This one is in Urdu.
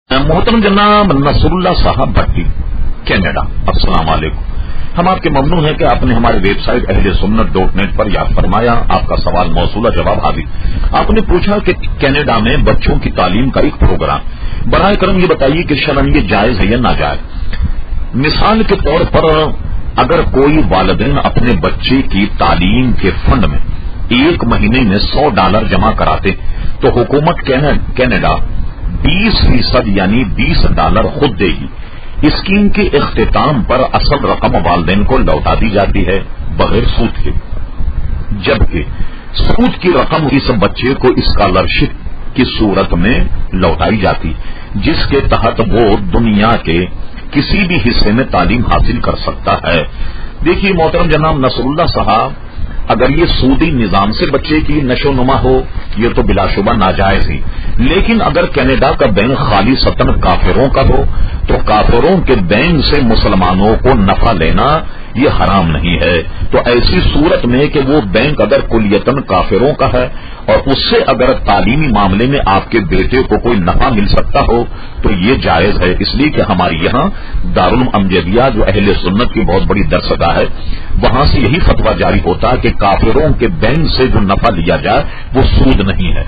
محترم جناب نصر اللہ صاحب بھٹی کینیڈا، السلام علیکم. ہم آپ کے ممنون ہیں کہ آپ نے ہمارے ویب سائٹ اہلسنت.نیٹ پر یاد فرمایا. آپ کا سوال موصولہ جواب حاضر. آپ نے پوچھا کہ کینیڈا میں بچوں کی تعلیم کا ایک پروگرام، براہ کرم یہ بتائیے کہ شرعاً یہ جائز ہے یا ناجائز. مثال کے طور پر اگر کوئی والدین اپنے بچے کی تعلیم کے فنڈ میں ایک مہینے میں $100 جمع کراتے تو حکومت کینیڈا 20% یعنی $20 خود دے گی. اسکیم کے اختتام پر اصل رقم والدین کو لوٹا دی جاتی ہے بغیر سود کے، جبکہ سود کی رقم اس بچے کو اسکالرشپ کی صورت میں لوٹائی جاتی، جس کے تحت وہ دنیا کے کسی بھی حصے میں تعلیم حاصل کر سکتا ہے. دیکھیے محترم جناب نصر اللہ صاحب، اگر یہ سودی نظام سے بچے کی نشو نما ہو یہ تو بلا شبہ ناجائز ہی، لیکن اگر کینیڈا کا بینک خالصتاً کافروں کا ہو تو کافروں کے بینک سے مسلمانوں کو نفع لینا یہ حرام نہیں ہے. تو ایسی صورت میں کہ وہ بینک اگر کلیتاً کافروں کا ہے اور اس سے اگر تعلیمی معاملے میں آپ کے بیٹے کو کوئی نفع مل سکتا ہو تو یہ جائز ہے. اس لیے کہ ہمارے یہاں دارالعلوم امجدیہ جو اہل سنت کی بہت بڑی درسگاہ ہے، وہاں سے یہی فتویٰ جاری ہوتا ہے کہ کافروں کے بینک سے جو نفع لیا جائے وہ سود نہیں ہے.